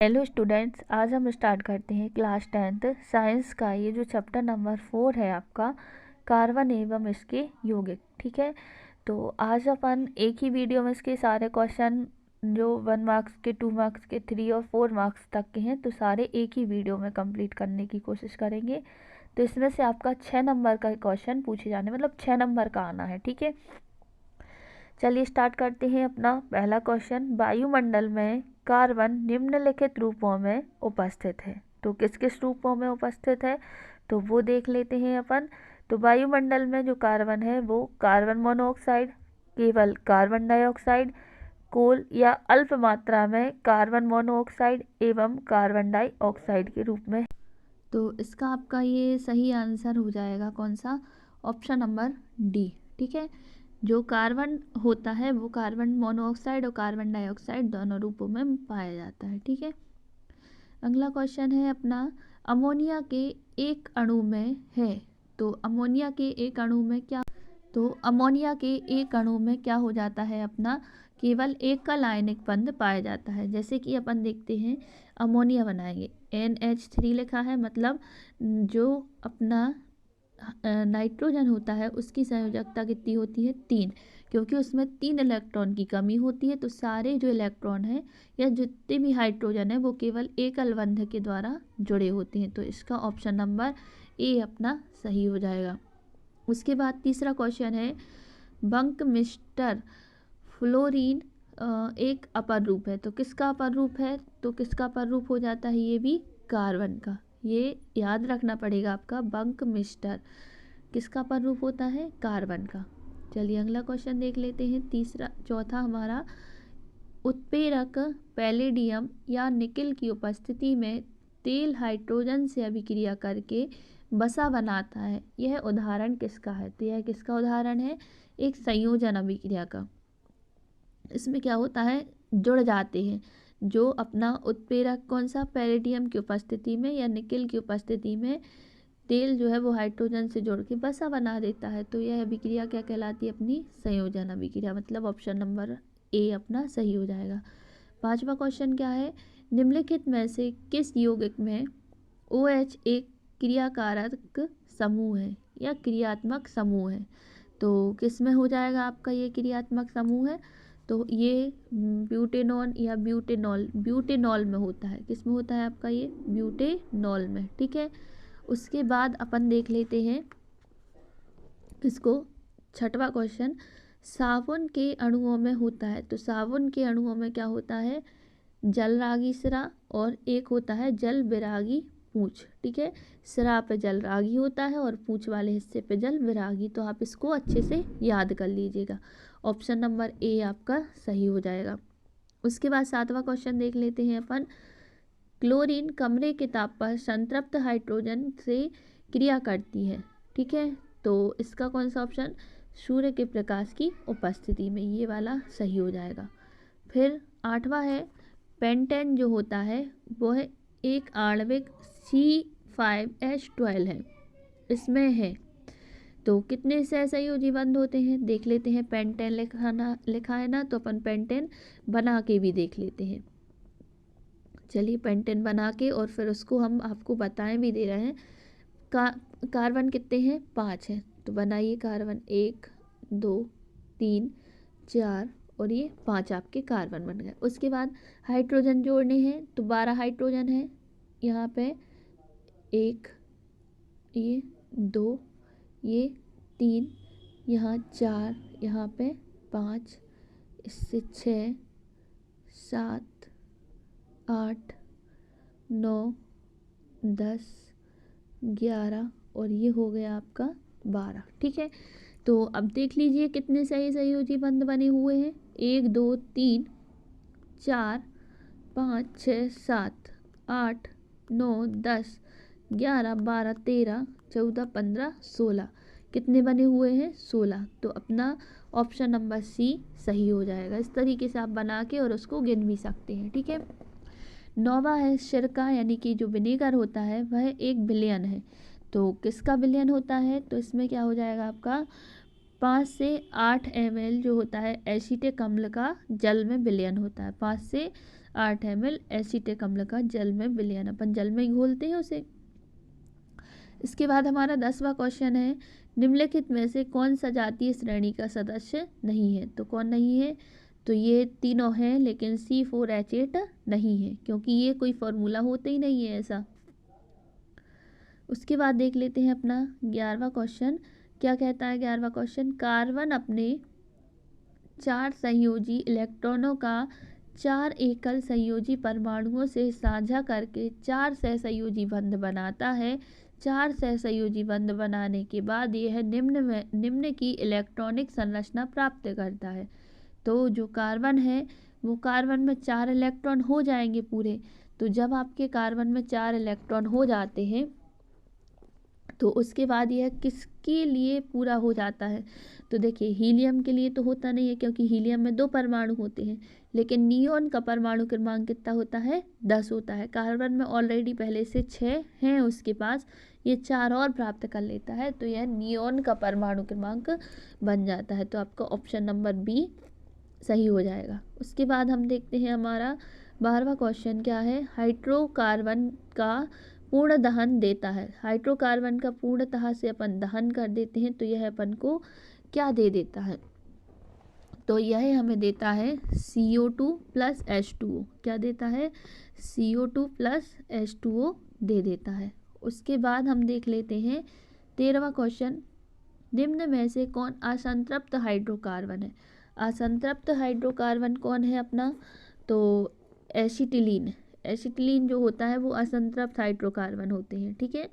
Hello students, आज हम start करते हैं क्लास 10th साइंस का ये जो चैप्टर नंबर 4 है आपका कार्बन एवं इसके यौगिक। ठीक है, तो आज अपन एक ही वीडियो में इसके सारे क्वेश्चन जो 1 मार्क्स के, 2 मार्क्स के, 3 और 4 मार्क्स तक के हैं तो सारे एक ही वीडियो में कंप्लीट करने की कोशिश करेंगे। तो इसमें से आपका 6 नंबर का क्वेश्चन पूछे जाने, मतलब 6 नंबर का आना है। ठीक है, चलिए स्टार्ट करते हैं अपना पहला क्वेश्चन। वायुमंडल में कार्बन निम्नलिखित रूपों में उपस्थित है, तो किस किस रूपों में उपस्थित है तो वो देख लेते हैं अपन। तो वायुमंडल में जो कार्बन है वो कार्बन मोनोऑक्साइड, केवल कार्बन डाइऑक्साइड, कोल या अल्प मात्रा में कार्बन मोनोऑक्साइड एवं कार्बन डाइऑक्साइड के रूप में। तो इसका आपका ये सही आंसर हो जाएगा कौन सा, ऑप्शन नंबर डी। ठीक है, जो कार्बन होता है वो कार्बन मोनोऑक्साइड और कार्बन डाइऑक्साइड दोनों रूपों में पाया जाता है। ठीक है, अगला क्वेश्चन है अपना, अमोनिया के एक अणु में है, तो अमोनिया के एक अणु में क्या, तो अमोनिया के एक अणु में क्या हो जाता है अपना, केवल एक का लायनिक बंध पाया जाता है। जैसे कि अपन देखते हैं अमोनिया बनाएंगे, NH3 लिखा है, मतलब जो अपना नाइट्रोजन होता है उसकी संयोजकता कितनी होती है, 3, क्योंकि उसमें 3 इलेक्ट्रॉन की कमी होती है। तो सारे जो इलेक्ट्रॉन हैं या जितने भी हाइड्रोजन है वो केवल एकल बंध के द्वारा जुड़े होते हैं। तो इसका ऑप्शन नंबर ए अपना सही हो जाएगा। उसके बाद तीसरा क्वेश्चन है, बंक मिस्टर फ्लोरीन एक अपर रूप है, तो किसका अपर रूप है, तो किसका अपर रूप हो जाता है, ये भी कार्बन का। ये याद रखना पड़ेगा आपका, बंक मिस्टर किसका अपर रूप होता है, कार्बन का। चलिए अगला क्वेश्चन देख लेते हैं, चौथा हमारा, उत्प्रेरक पैलेडियम या निकेल की उपस्थिति में तेल हाइड्रोजन से अभिक्रिया करके वसा बनाता है, यह उदाहरण किसका है, तो यह किसका उदाहरण है, एक संयोजन अभिक्रिया का। इसमें क्या होता है, जुड़ जाते हैं जो अपना उत्प्रेरक कौन सा, पैलेडियम की उपस्थिति में या निकेल की उपस्थिति में तेल जो है वो हाइड्रोजन से जोड़ के वसा बना देता है। तो यह अभिक्रिया क्या कहलाती है, अपनी संयोजन अभिक्रिया, मतलब ऑप्शन नंबर ए अपना सही हो जाएगा। पांचवा क्वेश्चन क्या है, निम्नलिखित में से किस यौगिक में OH एक क्रियाकारक समूह है या क्रियात्मक समूह है, तो किस में हो जाएगा आपका ये क्रियात्मक समूह है, तो ये ब्यूटेनॉन या ब्यूटेनॉल में होता है। किस में होता है आपका ये, ब्यूटेनॉल में। ठीक है, उसके बाद अपन देख लेते हैं इसको, छठवां क्वेश्चन, साबुन के अणुओं में होता है, तो साबुन के अणुओं में क्या होता है, जलरागी सिरा और एक होता है जल विरागी पूंछ। ठीक है, सिरा पे जल रागी होता है और पूंछ वाले हिस्से पे जल विरागी, तो आप इसको अच्छे से याद कर लीजिएगा। ऑप्शन नंबर ए आपका सही हो जाएगा। उसके बाद सातवां क्वेश्चन देख लेते हैं अपन, क्लोरीन कमरे के ताप पर संतृप्त हाइड्रोजन से क्रिया करती है। ठीक है, तो इसका कौन सा ऑप्शन, सूर्य के प्रकाश की उपस्थिति में, ये वाला सही हो जाएगा। फिर आठवां है, पेंटेन जो होता है वो है एक आणविक C5H12 है, इसमें है, तो कितने सहसंयोजी बंध होते हैं देख लेते हैं। पेंटेन लिखा है ना, तो अपन पेंटेन बना के भी देख लेते हैं। चलिए पेंटेन बना के और फिर उसको हम आपको बताएं भी दे रहे हैं। कार्बन कितने हैं, 5 हैं, तो बनाइए कार्बन 1 2 3 4 और ये 5 आपके कार्बन बन गए। उसके बाद हाइड्रोजन जोड़ने हैं, तो 12 हाइड्रोजन है यहाँ पे, 1 ये 2 ये 3 यहाँ 4 यहाँ पे 5, इससे 6 7 8 9 10 11 और ये हो गया आपका 12। ठीक है, तो अब देख लीजिए कितने सही संयोजी बंध बने हुए हैं, 1 2 3 4 5 6 7 8 9 10 11 12 13 14 15 16, कितने बने हुए हैं, 16। तो अपना ऑप्शन नंबर सी सही हो जाएगा। इस तरीके से आप बना के और उसको गिन भी सकते हैं। ठीक है, नौवा है, सिरका यानी कि जो विनेगर होता है वह एक विलयन है, तो किसका विलयन होता है, तो इसमें क्या हो जाएगा आपका, 5 से 8 ml जो होता है एसीटिक अम्ल का जल में विलयन होता है, 5 से 8 ml एसीटिक अम्ल का जल में विलयन, अपन जल में ही घोलते हैं उसे। इसके बाद हमारा 10वां क्वेश्चन है, निम्नलिखित में से कौन सा जातीय श्रेणी का सदस्य नहीं है? तो कौन नहीं है? तो ये तीनों हैं, लेकिन C4H8 नहीं है, क्योंकि ये कोई फॉर्मूला होता ही नहीं है ऐसा। उसके बाद देख लेते हैं अपना 11वां क्वेश्चन। क्या कहता है 11वां क्वेश्चन? कार्बन अपने 4 संयोजी इलेक्ट्रॉनों का 4 एकल संयोजी परमाणुओं से साझा करके 4 सहसंयोजी बंध बनाता है। 4 सहसंयोजी बंध बनाने के बाद यह निम्न की इलेक्ट्रॉनिक संरचना प्राप्त करता है। तो जो कार्बन है वो कार्बन में 4 इलेक्ट्रॉन हो जाएंगे पूरे। तो जब आपके कार्बन में 4 इलेक्ट्रॉन हो जाते हैं तो उसके बाद यह किसके लिए पूरा हो जाता है? तो देखिए, हीलियम के लिए तो होता नहीं है, क्योंकि हीलियम में 2 परमाणु होते हैं, लेकिन नियोन का परमाणु क्रमांक कितना होता है? 10 होता है। कार्बन में ऑलरेडी पहले से 6 हैं उसके पास, ये 4 और प्राप्त कर लेता है, तो यह नियोन का परमाणु क्रमांक बन जाता है। तो आपका ऑप्शन नंबर बी सही हो जाएगा। उसके बाद हम देखते हैं हमारा 12वां क्वेश्चन क्या है? हाइड्रोकार्बन का पूर्ण दहन देता है। हाइड्रोकार्बन का पूर्णतः से अपन दहन कर देते हैं तो यह अपन को क्या दे देता है? तो यह हमें देता है CO2 प्लस H2O। क्या देता है? CO2 प्लस H2O दे देता है। उसके बाद हम देख लेते हैं 13वां क्वेश्चन, निम्न में से कौन असंतृप्त हाइड्रोकार्बन है? असंतृप्त हाइड्रोकार्बन कौन है अपना? तो एसिटिलीन। एसिटिलीन जो होता है वो असंतृप्त हाइड्रोकार्बन होते हैं, ठीक है।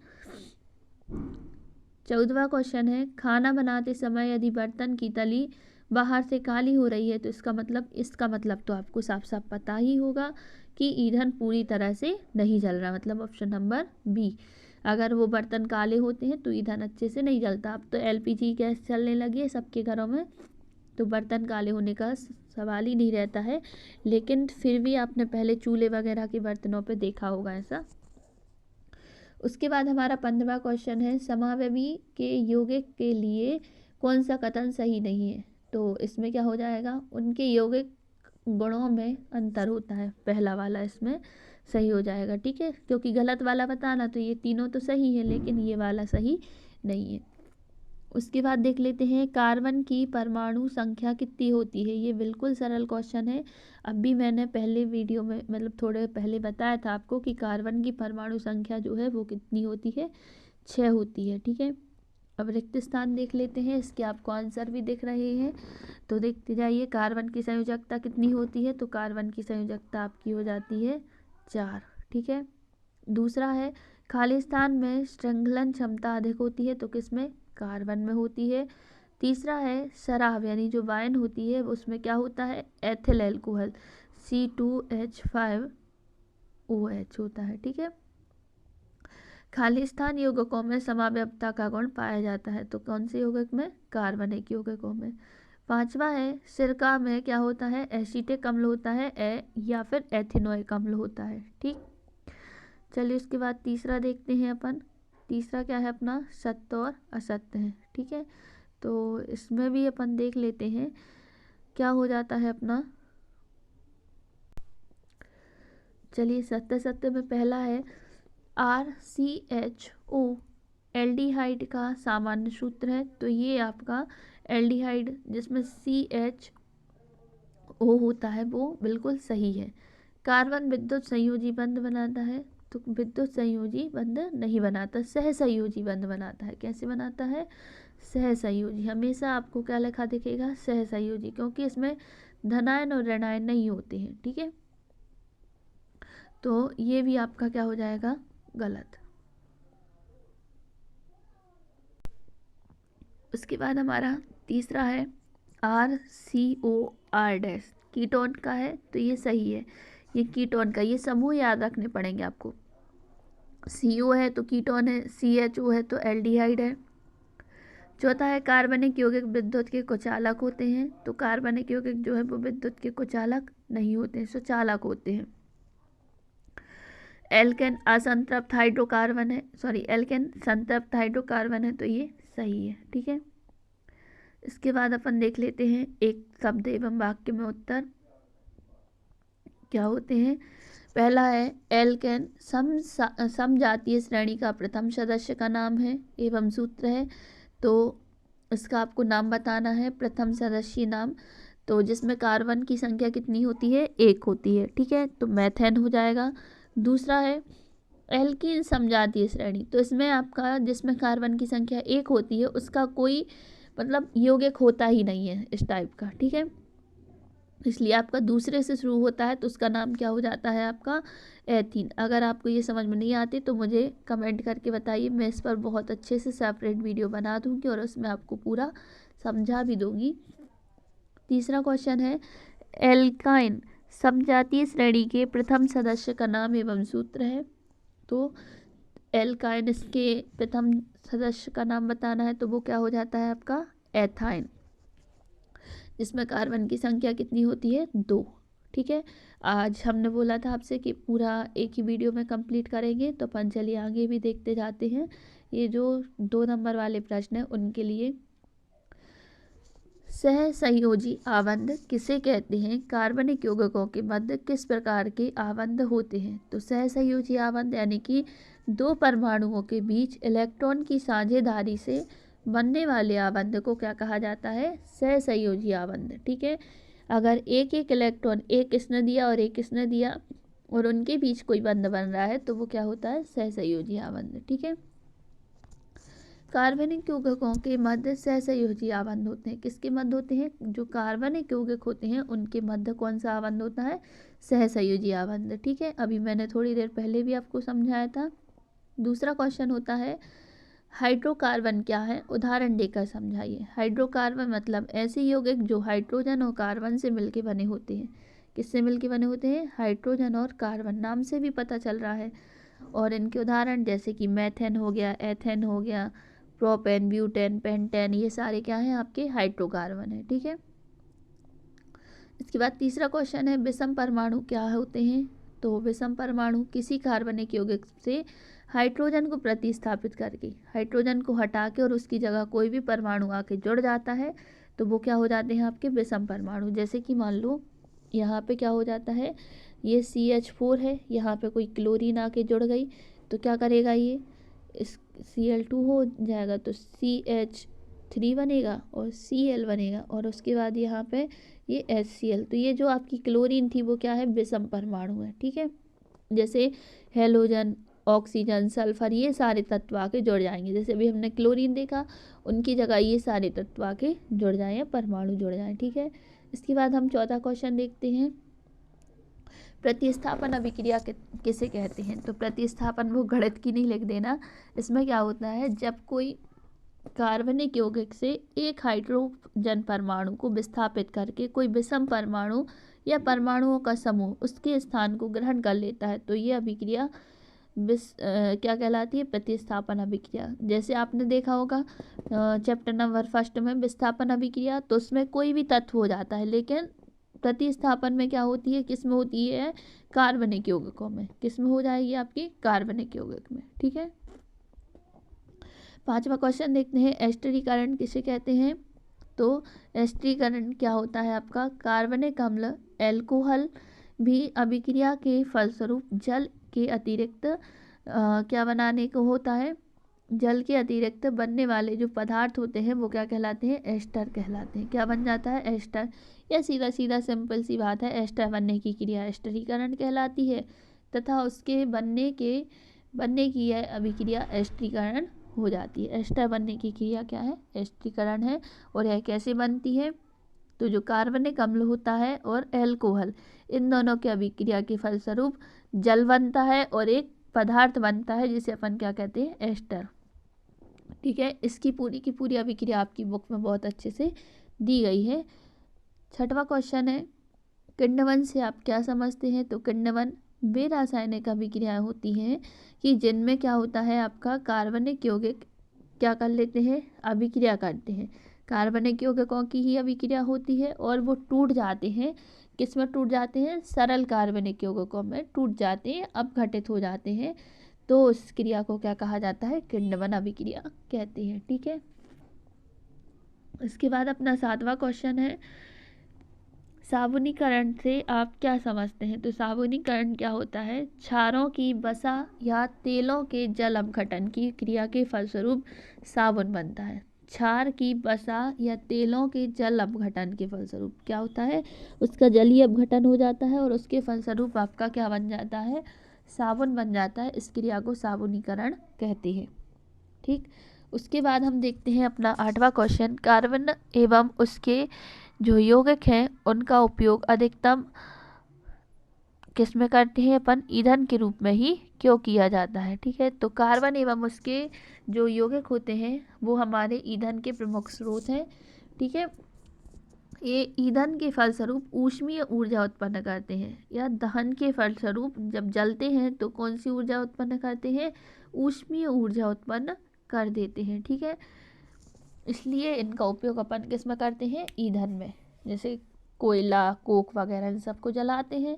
14वां क्वेश्चन है, खाना बनाते समय यदि बर्तन की तली बाहर से काली हो रही है तो इसका मतलब तो आपको साफ साफ पता ही होगा कि ईंधन पूरी तरह से नहीं जल रहा, मतलब ऑप्शन नंबर बी। अगर वो बर्तन काले होते हैं तो ईंधन अच्छे से नहीं जलता। अब तो LPG गैस चलने लगी है सबके घरों में, तो बर्तन काले होने का सवाल ही नहीं रहता है, लेकिन फिर भी आपने पहले चूल्हे वगैरह के बर्तनों पे देखा होगा ऐसा। उसके बाद हमारा 15वां क्वेश्चन है, समावयवी के यौगिक के लिए कौन सा कथन सही नहीं है? तो इसमें क्या हो जाएगा? उनके यौगिक गुणों में अंतर होता है, पहला वाला इसमें सही हो जाएगा, ठीक है। क्योंकि गलत वाला बताना, तो ये तीनों तो सही है लेकिन ये वाला सही नहीं है। उसके बाद देख लेते हैं कार्बन की परमाणु संख्या कितनी होती है? ये बिल्कुल सरल क्वेश्चन है। अभी मैंने पहले वीडियो में मतलब थोड़े पहले बताया था आपको कि कार्बन की परमाणु संख्या जो है वो कितनी होती है? 6 होती है, ठीक है। अब रिक्त स्थान देख लेते हैं, इसके आपको आंसर भी दिख रहे हैं तो देखते जाइए। कार्बन की संयोजकता कितनी होती है? तो कार्बन की संयोजकता आपकी हो जाती है 4, ठीक है। दूसरा है, खाली स्थान में श्रृंखलन क्षमता अधिक होती है, तो किसमें? कार्बन में होती है। तीसरा है, शराब यानी जो वाइन होती है उसमें क्या होता है? एथिल एल्कोहल C2H5OH होता है, ठीक है। खाली स्थान यौगिकों में समावयवता का गुण पाया जाता है, तो कौन से यौगिक में? कार्बनिक यौगिकों में। 5वां है, सिरका में क्या होता है? एसिटिक अम्ल होता है या फिर एथिनोइक अम्ल होता है, ठीक। चलिए उसके बाद तीसरा देखते हैं अपन। तीसरा क्या है अपना? सत्य और असत्य है, ठीक है। तो इसमें भी अपन देख लेते हैं क्या हो जाता है अपना। चलिए सत्य सत्य में पहला है RCHO एल्डिहाइड का सामान्य सूत्र है, तो ये आपका एल्डिहाइड जिसमें CHO होता है वो बिल्कुल सही है। कार्बन विद्युत संयोजी बंध बनाता है, तो विद्युत संयोजी बंध नहीं बनाता, सहसंयोजी बंध बनाता है। कैसे बनाता है? सहसंयोजी। हमेशा आपको क्या लिखा दिखेगा? सहसंयोजी, क्योंकि इसमें धनायन और ऋणायन नहीं होते हैं, ठीक है। तो ये भी आपका क्या हो जाएगा? गलत। उसके बाद हमारा तीसरा है RCOR कीटोन का है, तो ये सही है। ये कीटोन का, ये समूह याद रखने पड़ेंगे आपको। CO है तो कीटोन है, CHO है तो एल्डिहाइड है। चौथा है, कार्बनिक यौगिक विद्युत के कुचालक होते हैं, तो कार्बनिक यौगिक जो है वो विद्युत के कुचालक नहीं होते हैं, सुचालक होते हैं। एल्केन असंतृप्त हाइड्रोकार्बन है, एल्केन संतृप्त हाइड्रोकार्बन है, तो ये सही है, ठीक है। इसके बाद अपन देख लेते हैं एक शब्द एवं वाक्य में उत्तर। क्या होते हैं। पहला है एल्केन, समजातीय श्रेणी का प्रथम सदस्य का नाम है एवं सूत्र है। तो इसका आपको नाम बताना है, प्रथम सदस्य नाम। तो जिसमें कार्बन की संख्या कितनी होती है, 1 होती है, ठीक है, तो मेथेन हो जाएगा। दूसरा है एल्कीन समजातीय श्रेणी, तो इसमें आपका जिसमें कार्बन की संख्या 1 होती है उसका कोई मतलब यौगिक होता ही नहीं है इस टाइप का, ठीक है, इसलिए आपका दूसरे से शुरू होता है तो उसका नाम क्या हो जाता है आपका एथीन। अगर आपको ये समझ में नहीं आती तो मुझे कमेंट करके बताइए, मैं इस पर बहुत अच्छे से सेपरेट वीडियो बना दूंगी और उसमें आपको पूरा समझा भी दूंगी। तीसरा क्वेश्चन है एल्काइन समजातीय श्रेणी के प्रथम सदस्य का नाम एवं सूत्र है। तो एल्काइन इसके प्रथम सदस्य का नाम बताना है, तो वो क्या हो जाता है आपका एथाइन, जिसमें कार्बन की संख्या कितनी होती है, 2, ठीक है। आज हमने बोला था आपसे कि पूरा एक ही वीडियो में कंप्लीट करेंगे, तो अपन चलिए आगे भी देखते जाते हैं। ये जो 2 नंबर वाले प्रश्न हैं उनके लिए, सहसंयोजी आबंध किसे कहते हैं, कार्बनिक यौगिकों के मध्य किस प्रकार के आबंध होते हैं। तो सहसंयोजी आबंध यानी कि 2 परमाणुओं के बीच इलेक्ट्रॉन की साझेदारी से बनने वाले आबंध को क्या कहा जाता है, सहसंयोजी आबंध, ठीक है। अगर एक एक इलेक्ट्रॉन, एक इसने दिया और एक इसने दिया और उनके बीच कोई बंध बन रहा है तो वो क्या होता है, सहसंयोजी आबंध, ठीक है। कार्बनिक यौगिकों के मध्य सहसंयोजी आबंध होते हैं, किसके मध्य होते हैं, जो कार्बनिक यौगिक होते हैं उनके मध्य कौन सा आबंध होता है, सहसंयोजी आबंध, ठीक है। अभी मैंने थोड़ी देर पहले भी आपको समझाया था। दूसरा क्वेश्चन होता है हाइड्रोकार्बन क्या है, उदाहरण देकर समझाइए। हाइड्रोकार्बन मतलब ऐसे यौगिक जो हाइड्रोजन और कार्बन से मिलके बने होते हैं। किससे मिलके बने होते हैं, हाइड्रोजन और कार्बन, नाम से भी पता चल रहा है। और इनके उदाहरण जैसे कि मेथेन हो गया, एथेन हो गया, प्रोपेन, ब्यूटेन, पेंटेन, ये सारे क्या हैं आपके हाइड्रोकार्बन है, ठीक है। इसके बाद तीसरा क्वेश्चन है विषम परमाणु क्या होते हैं। तो विषम परमाणु किसी कार्बनिक यौगिक से हाइड्रोजन को प्रतिस्थापित करके, हाइड्रोजन को हटा के और उसकी जगह कोई भी परमाणु आके जुड़ जाता है तो वो क्या हो जाते हैं आपके विषम परमाणु। जैसे कि मान लो यहाँ पे क्या हो जाता है, ये CH4 है, यहाँ पे कोई क्लोरीन आके जुड़ गई तो क्या करेगा, ये इस Cl2 हो जाएगा तो CH3 बनेगा और Cl बनेगा और उसके बाद यहाँ पे ये HCl। तो ये जो आपकी क्लोरीन थी वो क्या है, विषम परमाणु है, ठीक है। जैसे हेलोजन, ऑक्सीजन, सल्फर, ये सारे तत्व आके जुड़ जाएंगे। जैसे अभी हमने क्लोरीन देखा, उनकी जगह ये सारे तत्व आके जुड़ जाए, परमाणु जुड़ जाए, ठीक है। इसके बाद हम चौथा क्वेश्चन देखते हैं प्रतिस्थापन अभिक्रिया किसे कहते हैं। तो प्रतिस्थापन वो गणित की नहीं लिख देना, इसमें क्या होता है जब कोई कार्बनिक यौगिक से एक हाइड्रोजन परमाणु को विस्थापित करके कोई विषम परमाणु या परमाणुओं का समूह उसके स्थान को ग्रहण कर लेता है तो ये अभिक्रिया क्या कहलाती है, प्रतिस्थापन अभिक्रिया। जैसे आपने देखा होगा चैप्टर नंबर 1 में विस्थापन अभिक्रिया, तो उसमें कोई भी तत्व हो जाता है, लेकिन प्रतिस्थापन में क्या होती है, किस में होती है, कार्बनिक यौगिकों में। किस में हो जाएगी आपकी, कार्बनिक यौगिक में, ठीक है। 5वां क्वेश्चन देखते हैं एस्टरीकरण किसे कहते हैं। तो एस्टरीकरण क्या होता है आपका, कार्बनिक अम्ल एल्कोहल भी अभिक्रिया के फलस्वरूप जल के अतिरिक्त क्या बनाने को होता है, जल के अतिरिक्त बनने वाले जो पदार्थ होते हैं वो क्या कहलाते हैं, एस्टर कहलाते हैं। क्या बन जाता है, एस्टर। यह सीधा सीधा सिंपल सी बात है, एस्टर बनने की क्रिया एस्टरीकरण कहलाती है तथा उसके बनने की यह अभिक्रिया एस्टरीकरण हो जाती है। एस्टर बनने की क्रिया क्या है, एस्टरीकरण है। और यह कैसे बनती है, तो जो कार्बनिक अम्ल होता है और एल्कोहल, इन दोनों की अभिक्रिया के फलस्वरूप जल बनता है और एक पदार्थ बनता है जिसे अपन क्या कहते हैं, एस्टर, ठीक है। इसकी पूरी की पूरी अभिक्रिया आपकी बुक में बहुत अच्छे से दी गई है। 6वां क्वेश्चन है किण्वन से आप क्या समझते हैं। तो किण्वन वे रासायनिक अभिक्रियाएं होती हैं कि जिनमें क्या होता है आपका कार्बनिक यौगिक क्या कर लेते हैं, अभिक्रिया करते हैं। कार्बनिक यौगिकों की ही अभिक्रिया होती है और वो टूट जाते हैं, किस में टूट जाते हैं, सरल कार्बनिक यौगिकों में टूट जाते हैं, अपघटित हो जाते हैं। तो उस क्रिया को क्या कहा जाता है, किण्वन अभिक्रिया कहते हैं, ठीक है। इसके बाद अपना 7वां क्वेश्चन है साबुनीकरण से आप क्या समझते हैं? तो साबुनीकरण क्या होता है? क्षारों की वसा या तेलों के जल अपघटन की क्रिया के फलस्वरूप साबुन बनता है। क्षार की वसा या तेलों के जल अपघटन के फलस्वरूप क्या होता है? उसका जलीय अपघटन हो जाता है और उसके फलस्वरूप आपका क्या बन जाता है? साबुन बन जाता है। इस क्रिया को साबुनीकरण कहते हैं। ठीक, उसके बाद हम देखते हैं अपना 8वां क्वेश्चन। कार्बन एवं उसके जो यौगिक हैं उनका उपयोग अधिकतम किस में करते हैं अपन? ईंधन के रूप में ही क्यों किया जाता है? ठीक है, तो कार्बन एवं उसके जो यौगिक होते हैं वो हमारे ईंधन के प्रमुख स्रोत हैं। ठीक है, ये ईंधन के फलस्वरूप ऊष्मीय ऊर्जा उत्पन्न करते हैं या दहन के फलस्वरूप जब जलते हैं तो कौन सी ऊर्जा उत्पन्न करते हैं? ऊष्मीय ऊर्जा उत्पन्न कर देते हैं। ठीक है, इसलिए इनका उपयोग अपन किस में करते हैं? ईंधन में, जैसे कोयला, कोक वगैरह इन सबको जलाते हैं।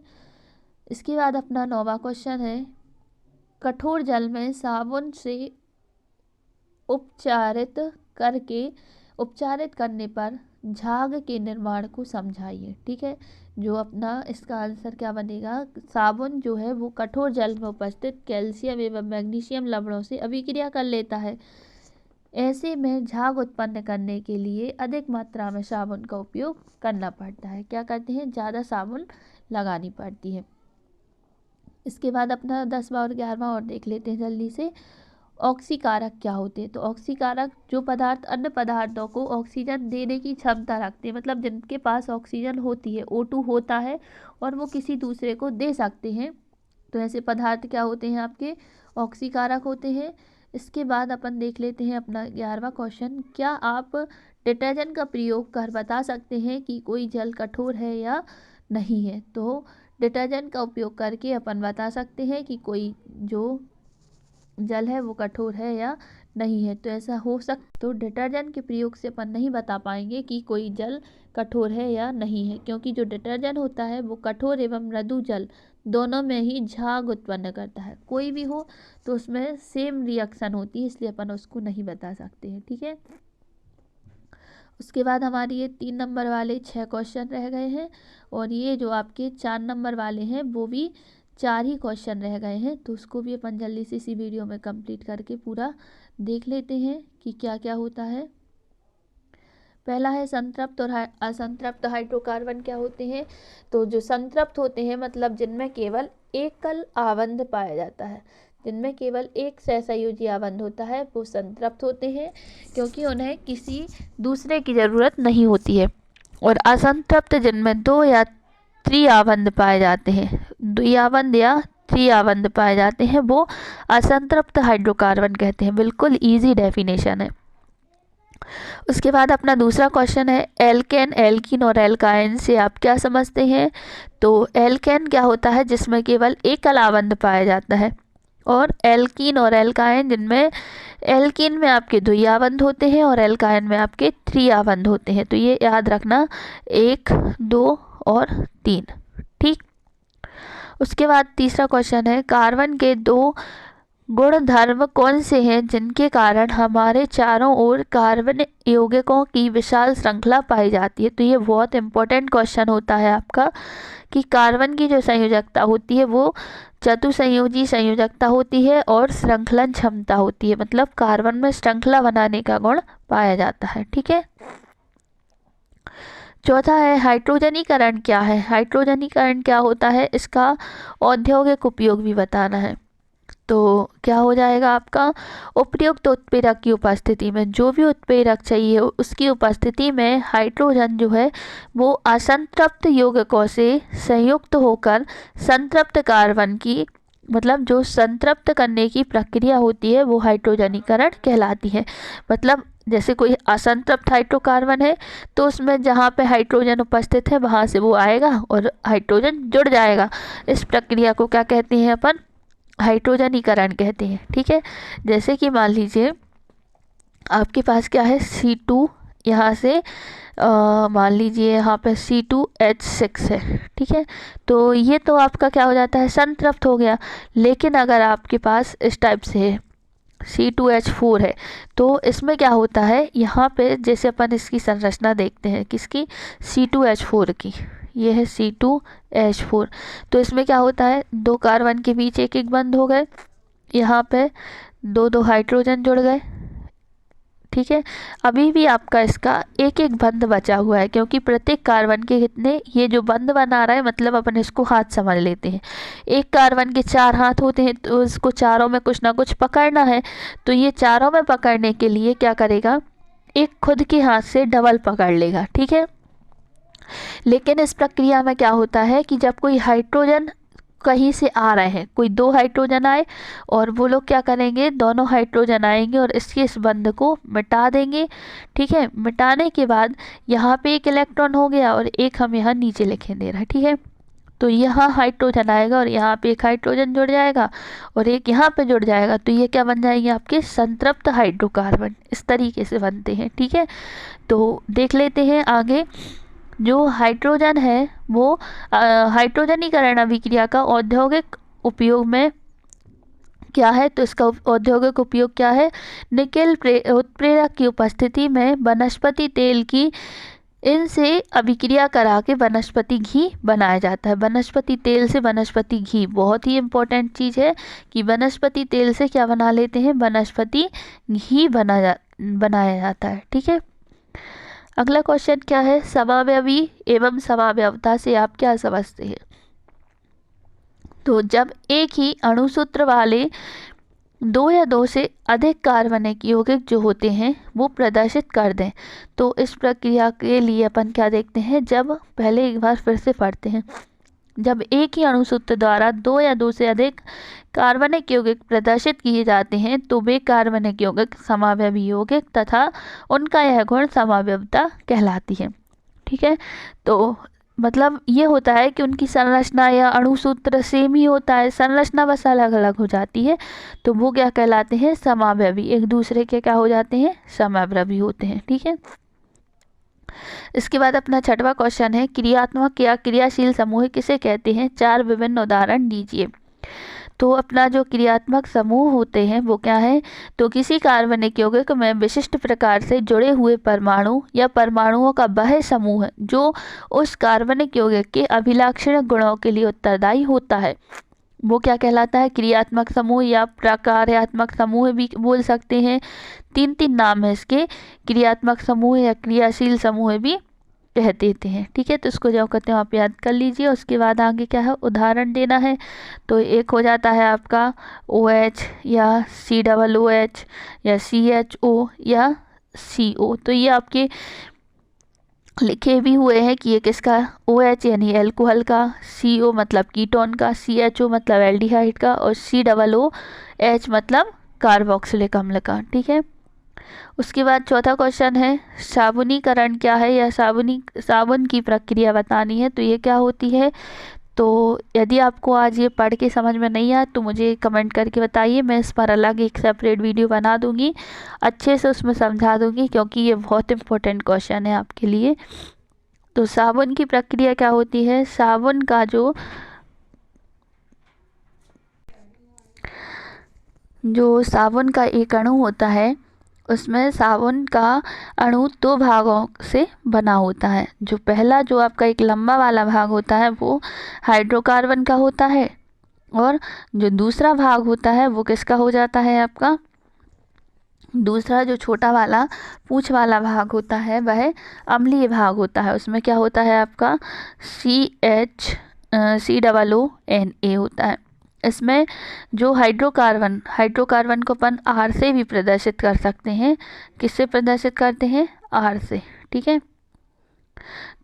इसके बाद अपना 9वां क्वेश्चन है, कठोर जल में साबुन से उपचारित करने पर झाग के निर्माण को समझाइए। ठीक है, जो अपना इसका आंसर क्या बनेगा? साबुन जो है वो कठोर जल में उपस्थित कैल्शियम एवं मैग्नीशियम लवणों से अभिक्रिया कर लेता है। ऐसे में झाग उत्पन्न करने के लिए अधिक मात्रा में साबुन का उपयोग करना पड़ता है। क्या करते हैं? ज़्यादा साबुन लगानी पड़ती है। इसके बाद अपना 10वां और 11वां और देख लेते हैं जल्दी से। ऑक्सीकारक क्या होते हैं? तो ऑक्सीकारक जो पदार्थ अन्य पदार्थों को ऑक्सीजन देने की क्षमता रखते हैं, मतलब जिनके पास ऑक्सीजन होती है, O2 होता है और वो किसी दूसरे को दे सकते हैं, तो ऐसे पदार्थ क्या होते हैं? आपके ऑक्सीकारक होते हैं। इसके बाद अपन देख लेते हैं अपना 11वां क्वेश्चन। क्या आप डिटर्जेंट का प्रयोग कर बता सकते हैं कि कोई जल कठोर है या नहीं है? तो डिटर्जेंट का उपयोग करके अपन बता सकते हैं कि कोई जो जल है वो कठोर है या नहीं है। तो ऐसा हो सकता, तो डिटर्जेंट के प्रयोग से अपन नहीं बता पाएंगे कि कोई जल कठोर है या नहीं है, क्योंकि जो डिटर्जेंट होता है वो कठोर एवं मृदु जल दोनों में ही झाग उत्पन्न करता है। कोई भी हो तो उसमें सेम रिएक्शन होती है, इसलिए अपन उसको नहीं बता सकते हैं। ठीक है, उसके बाद हमारी ये 3 नंबर वाले 6 क्वेश्चन रह गए हैं और ये जो आपके 4 नंबर वाले हैं वो भी 4 ही क्वेश्चन रह गए हैं। तो उसको भी अपन जल्दी से इसी वीडियो में कंप्लीट करके पूरा देख लेते हैं कि क्या क्या होता है। पहला है संतृप्त और असंतृप्त हाइड्रोकार्बन क्या होते हैं? तो जो संतृप्त होते हैं मतलब जिनमें केवल एकल आबंध पाया जाता है, जिनमें केवल एक सहसंयोजी आबंध होता है, वो संतृप्त होते हैं, क्योंकि उन्हें किसी दूसरे की ज़रूरत नहीं होती है। और असंतृप्त जिनमें दो या त्रिआबंध पाए जाते हैं, द्विआबंध या त्रिआबंध पाए जाते हैं, वो असंतृप्त हाइड्रोकार्बन कहते हैं। बिल्कुल इजी डेफिनेशन है। उसके बाद अपना दूसरा क्वेश्चन है, एल्केन, एल्कीन और एल्काइन से आप क्या समझते हैं? तो एल्केन क्या होता है? जिसमें केवल एकल आबंध पाया जाता है। और एल्कीन और एल्काइन जिनमें एल्कीन में आपके द्विआबंध होते हैं और एल्काइन में आपके त्रिआबंध होते हैं। तो ये याद रखना, 1, 2 और 3। ठीक, उसके बाद तीसरा क्वेश्चन है, कार्बन के 2 गुणधर्म कौन से हैं जिनके कारण हमारे चारों ओर कार्बन यौगिकों की विशाल श्रृंखला पाई जाती है? तो ये बहुत इंपॉर्टेंट क्वेश्चन होता है आपका कि कार्बन की जो संयोजकता होती है वो चतुसंयोजी संयोजकता होती है और श्रृंखलन क्षमता होती है, मतलब कार्बन में श्रृंखला बनाने का गुण पाया जाता है। ठीक है, चौथा है हाइड्रोजनीकरण क्या है? हाइड्रोजनीकरण क्या होता है? इसका औद्योगिक उपयोग भी बताना है। तो क्या हो जाएगा आपका? उपयुक्त उत्प्रेरक की उपस्थिति में, जो भी उत्प्रेरक चाहिए उसकी उपस्थिति में हाइड्रोजन जो है वो असंतृप्त यौगिकों से संयुक्त होकर संतृप्त कार्बन की, मतलब जो संतृप्त करने की प्रक्रिया होती है वो हाइड्रोजनीकरण कहलाती है। मतलब जैसे कोई असंतृप्त हाइड्रोकार्बन है तो उसमें जहाँ पे हाइड्रोजन उपस्थित है वहाँ से वो आएगा और हाइड्रोजन जुड़ जाएगा। इस प्रक्रिया को क्या कहते हैं अपन? हाइड्रोजनीकरण कहते हैं। ठीक है, जैसे कि मान लीजिए आपके पास क्या है, C2, यहाँ से मान लीजिए यहाँ पे C2H6 है। ठीक है, तो ये तो आपका क्या हो जाता है? संतृप्त हो गया। लेकिन अगर आपके पास इस टाइप से है, C2H4 है, तो इसमें क्या होता है, यहाँ पे जैसे अपन इसकी संरचना देखते हैं, किसकी? C2H4 की। ये है C2H4। तो इसमें क्या होता है, 2 कार्बन के बीच एक एक बंध हो गए, यहाँ पे 2 हाइड्रोजन जुड़ गए, ठीक है। अभी भी आपका इसका एक एक बंध बचा हुआ है, क्योंकि प्रत्येक कार्बन के कितने, ये जो बंध बना रहा है मतलब अपन इसको हाथ समझ लेते हैं। एक कार्बन के 4 हाथ होते हैं, तो इसको चारों में कुछ ना कुछ पकड़ना है। तो ये चारों में पकड़ने के लिए क्या करेगा, एक खुद के हाथ से डबल पकड़ लेगा, ठीक है। लेकिन इस प्रक्रिया में क्या होता है कि जब कोई हाइड्रोजन कहीं से आ रहे हैं, कोई 2 हाइड्रोजन आए और वो लोग क्या करेंगे, दोनों हाइड्रोजन आएंगे और इसके इस बंध को मिटा देंगे, ठीक है। मिटाने के बाद यहाँ पे एक इलेक्ट्रॉन हो गया और एक हम यहाँ नीचे लिखे दे रहा है, ठीक है। तो यहाँ हाइड्रोजन आएगा और यहाँ पे एक हाइड्रोजन जुड़ जाएगा और एक यहाँ पे जुड़ जाएगा, तो ये क्या बन जाएंगे, आपके संतृप्त हाइड्रोकार्बन। इस तरीके से बनते हैं, ठीक है। तो देख लेते हैं आगे। जो हाइड्रोजन है वो हाइड्रोजनीकरण अभिक्रिया का औद्योगिक उपयोग में क्या है, तो इसका औद्योगिक उपयोग क्या है, निकेल उत्प्रेरक की उपस्थिति में वनस्पति तेल की इनसे अभिक्रिया करा के वनस्पति घी बनाया जाता है। वनस्पति तेल से वनस्पति घी, बहुत ही इम्पोर्टेंट चीज़ है कि वनस्पति तेल से क्या बना लेते हैं, वनस्पति घी बनाया जाता है, ठीक है। अगला क्वेश्चन क्या है, समावयवी एवं समावयवता से आप क्या समझते हैं। तो जब एक ही अणुसूत्र वाले 2 या 2 से अधिक कार्बनिक यौगिक जो होते हैं वो प्रदर्शित कर दें, तो इस प्रक्रिया के लिए अपन क्या देखते हैं, जब पहले एक बार फिर से पढ़ते हैं। जब एक ही अणुसूत्र द्वारा 2 या 2 से अधिक कार्बनिक यौगिक प्रदर्शित किए जाते हैं तो वे कार्बनिक यौगिक समावयवी यौगिक तथा उनका यह गुण समावयवता कहलाती है, ठीक है। तो मतलब ये होता है कि उनकी संरचना या अणुसूत्र सेम ही होता है, संरचना बस अलग अलग हो जाती है, तो वो क्या कहलाते हैं, समावयवी, एक दूसरे के क्या हो जाते हैं, समावयवी होते हैं, ठीक है। इसके बाद अपना 6वां क्वेश्चन है, क्रियात्मक या क्रियाशील समूह किसे कहते हैं, 4 विभिन्न उदाहरण दीजिए। तो अपना जो क्रियात्मक समूह होते हैं वो क्या है, तो किसी कार्बनिक यौगिक में विशिष्ट प्रकार से जुड़े हुए परमाणु या परमाणुओं का वह समूह जो उस कार्बनिक यौगिक के अभिलाक्षणिक गुणों के लिए उत्तरदायी होता है, वो क्या कहलाता है, क्रियात्मक समूह या प्रकार्यात्मक समूह भी बोल सकते हैं। 3 नाम है इसके, क्रियात्मक समूह या क्रियाशील समूह भी कह देते हैं, ठीक है। तो इसको जो कहते हैं आप याद कर लीजिए। उसके बाद आगे क्या है, उदाहरण देना है। तो एक हो जाता है आपका OH या COOH या CHO या CO। तो ये आपके लिखे भी हुए हैं कि ये किसका, OH यानी एल्कोहल का, CO मतलब कीटोन का, CHO मतलब एल्डिहाइड का और COOH मतलब कार्बोक्सिलिक अम्ल का, ठीक है। उसके बाद 4था क्वेश्चन है, साबुनीकरण क्या है या साबुन की प्रक्रिया बतानी है, तो ये क्या होती है। तो यदि आपको आज ये पढ़ के समझ में नहीं आया तो मुझे कमेंट करके बताइए, मैं इस पर अलग एक सेपरेट वीडियो बना दूंगी, अच्छे से उसमें समझा दूंगी, क्योंकि ये बहुत इम्पोर्टेंट क्वेश्चन है आपके लिए। तो साबुन की प्रक्रिया क्या होती है, साबुन का जो साबुन का एक अणु होता है उसमें साबुन का अणु 2 भागों से बना होता है। जो पहला जो आपका एक लंबा वाला भाग होता है वो हाइड्रोकार्बन का होता है और जो दूसरा भाग होता है वो किसका हो जाता है, आपका दूसरा जो छोटा वाला पूंछ वाला भाग होता है वह अम्लीय भाग होता है। उसमें क्या होता है, आपका COONA होता है। इसमें जो हाइड्रोकार्बन को अपन R से भी प्रदर्शित कर सकते हैं, किससे प्रदर्शित करते हैं, R से, ठीक है।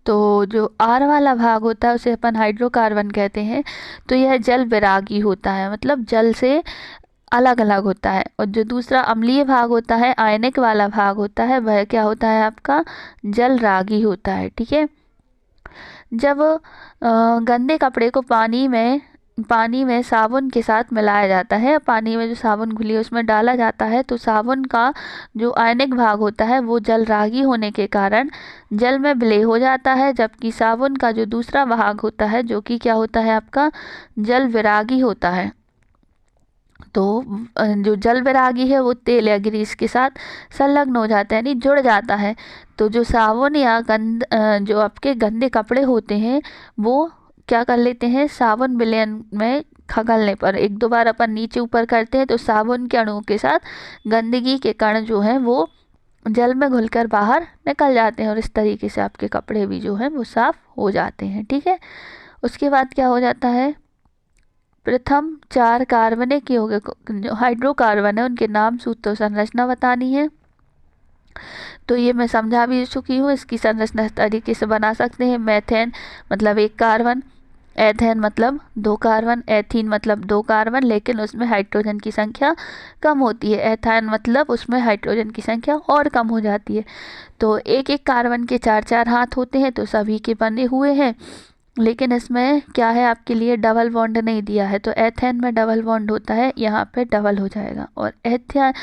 तो जो R वाला भाग होता है उसे अपन हाइड्रोकार्बन कहते हैं। तो यह जल विरागी होता है, मतलब जल से अलग अलग होता है। और जो दूसरा अम्लीय भाग होता है, आयनिक वाला भाग होता है, वह क्या होता है, आपका जल रागी होता है, ठीक है। जब गंदे कपड़े को पानी में साबुन के साथ मिलाया जाता है, पानी में जो साबुन घुली है उसमें डाला जाता है, तो साबुन का जो आयनिक भाग होता है वो जल रागी होने के कारण जल में विलय हो जाता है, जबकि साबुन का जो दूसरा भाग होता है जो कि क्या होता है, आपका जल विरागी होता है। तो जो जल विरागी है वो तेल या ग्रीस के साथ संलग्न हो जाता है, यानी जुड़ जाता है। तो जो साबुन या जो आपके गंदे कपड़े होते हैं वो क्या कर लेते हैं, साबुन विलयन में खगलने पर एक दो बार अपन नीचे ऊपर करते हैं तो साबुन के अणुओं के साथ गंदगी के कण जो हैं वो जल में घुलकर बाहर निकल जाते हैं और इस तरीके से आपके कपड़े भी जो हैं वो साफ हो जाते हैं। ठीक है, उसके बाद क्या हो जाता है, प्रथम 4 कार्बनिक यौगिक जो हाइड्रोकार्बन है उनके नाम, सूत्र और संरचना बतानी है। तो ये मैं समझा भी चुकी हूँ। इसकी संरचना इस तरीके से बना सकते हैं, मेथेन मतलब 1 कार्बन, एथेन मतलब 2 कार्बन, एथीन मतलब 2 कार्बन लेकिन उसमें हाइड्रोजन की संख्या कम होती है, एथाइन मतलब उसमें हाइड्रोजन की संख्या और कम हो जाती है। तो एक एक कार्बन के 4-4 हाथ होते हैं तो सभी के बने हुए हैं, लेकिन इसमें क्या है आपके लिए डबल बॉन्ड नहीं दिया है, तो एथेन में डबल बॉन्ड होता है, यहाँ पे डबल हो जाएगा। और एथिया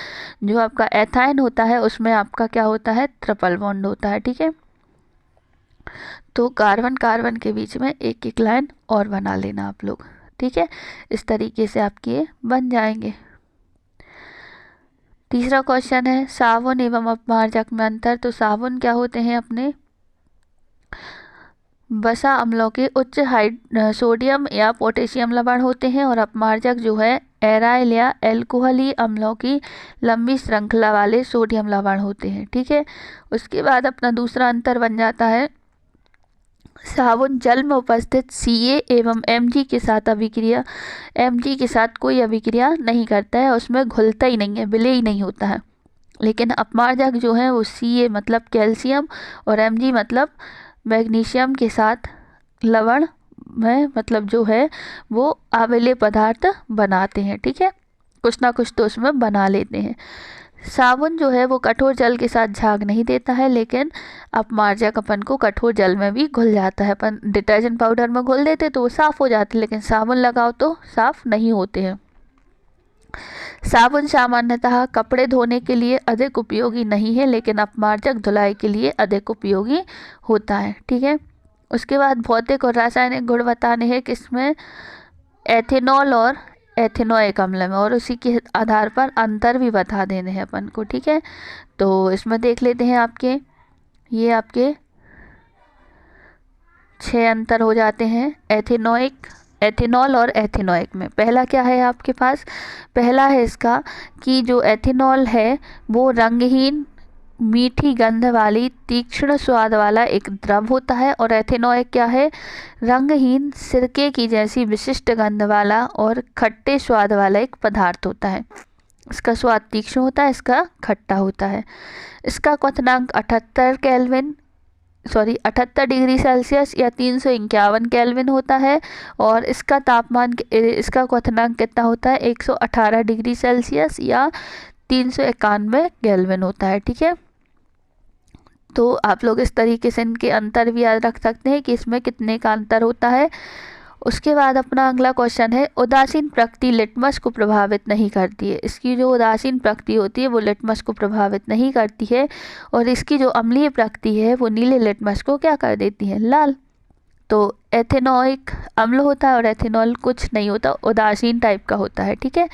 जो आपका एथाइन होता है उसमें आपका क्या होता है, ट्रिपल बॉन्ड होता है। ठीक है, तो कार्बन कार्बन के बीच में एक एक लाइन और बना लेना आप लोग। ठीक है, इस तरीके से आपके बन जाएंगे। तीसरा क्वेश्चन है साबुन एवं अपमार्जक में अंतर। तो साबुन क्या होते हैं, अपने वसा अम्लों के उच्च सोडियम या पोटेशियम लवण होते हैं, और अपमार्जक जो है एराइल या एल्कोहली अम्लों की लंबी श्रृंखला वाले सोडियम लवण होते हैं। ठीक है, उसके बाद अपना दूसरा अंतर बन जाता है साबुन जल में उपस्थित Ca एवं Mg के साथ अभिक्रिया, Mg के साथ कोई अभिक्रिया नहीं करता है, उसमें घुलता ही नहीं है, विलय ही नहीं होता है। लेकिन अपमार्जक जो है वो Ca मतलब कैल्शियम और Mg मतलब मैग्नीशियम के साथ लवण में मतलब जो है वो अम्लीय पदार्थ बनाते हैं। ठीक है, कुछ ना कुछ तो उसमें बना लेते हैं। साबुन जो है वो कठोर जल के साथ झाग नहीं देता है, लेकिन अपमार्जक अपन को कठोर जल में भी घुल जाता है। अपन डिटर्जेंट पाउडर में घुल देते तो वो साफ़ हो जाते, लेकिन साबुन लगाओ तो साफ़ नहीं होते हैं। साबुन सामान्यतः कपड़े धोने के लिए अधिक उपयोगी नहीं है, लेकिन अपमार्जक धुलाई के लिए अधिक उपयोगी होता है। ठीक है, उसके बाद भौतिक और रासायनिक गुण बताने हैं किसमें, एथेनॉल और एथेनोइक अम्ल में, और उसी के आधार पर अंतर भी बता देने हैं अपन को। ठीक है, तो इसमें देख लेते हैं आपके ये आपके 6 अंतर हो जाते हैं एथेनॉल और एथेनोइक में। पहला क्या है आपके पास, पहला है इसका कि जो एथेनॉल है वो रंगहीन मीठी गंध वाली तीक्ष्ण स्वाद वाला एक द्रव होता है, और एथेनोइक क्या है, रंगहीन सिरके की जैसी विशिष्ट गंध वाला और खट्टे स्वाद वाला एक पदार्थ होता है। इसका स्वाद तीक्ष्ण होता है, इसका खट्टा होता है। इसका क्वथनांक 78 डिग्री सेल्सियस या 351 केल्विन होता है, और इसका तापमान इसका क्वथनांक कितना होता है, 118 डिग्री सेल्सियस या 391 केल्विन होता है। ठीक है, तो आप लोग इस तरीके से इनके अंतर भी याद रख सकते हैं कि इसमें कितने का अंतर होता है। उसके बाद अपना अगला क्वेश्चन है उदासीन प्रकृति लिटमस को प्रभावित नहीं करती है। इसकी जो उदासीन प्रकृति होती है वो लिटमस को प्रभावित नहीं करती है, और इसकी जो अम्लीय प्रकृति है वो नीले लिटमस को क्या कर देती है, लाल। तो एथेनोइक अम्ल होता है और एथेनॉल कुछ नहीं होता, उदासीन टाइप का होता है। ठीक है,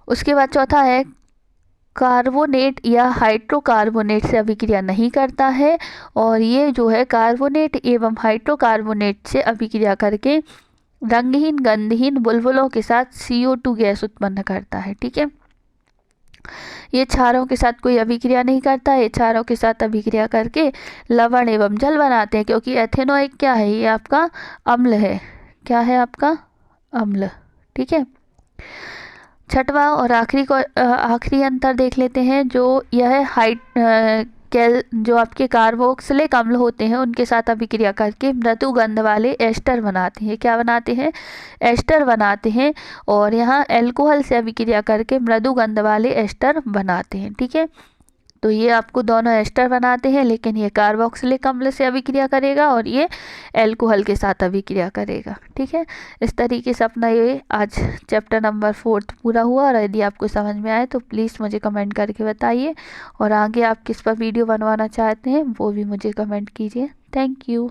उसके बाद चौथा है कार्बोनेट या हाइड्रोकार्बोनेट से अभिक्रिया नहीं करता है, और ये जो है कार्बोनेट एवं हाइड्रोकार्बोनेट से अभिक्रिया करके रंगहीन गंधहीन बुलबुलों के साथ CO2 गैस उत्पन्न करता है। ठीक है, ये क्षारों के साथ कोई अभिक्रिया नहीं करता है, ये क्षारों के साथ अभिक्रिया करके लवण एवं जल बनाते हैं, क्योंकि एथेनोइक क्या है, ये आपका अम्ल है। क्या है आपका, अम्ल। ठीक है, छठवां और आखिरी अंतर देख लेते हैं, जो यह जो आपके कार्बोक्सिलिक अम्ल होते हैं उनके साथ अभिक्रिया करके मृदु गंध वाले एस्टर बनाते हैं। क्या बनाते हैं, एस्टर बनाते हैं, और यहाँ एल्कोहल से अभिक्रिया करके मृदु गंध वाले एस्टर बनाते हैं। ठीक है, तो ये आपको दोनों एस्टर बनाते हैं, लेकिन ये कार्बोक्सिलिक अम्ल से अभिक्रिया करेगा और ये एल्कोहल के साथ अभिक्रिया करेगा। ठीक है, इस तरीके से अपना ये आज चैप्टर नंबर 4 पूरा हुआ, और यदि आपको समझ में आए तो प्लीज़ मुझे कमेंट करके बताइए, और आगे आप किस पर वीडियो बनवाना चाहते हैं वो भी मुझे कमेंट कीजिए। Thank you.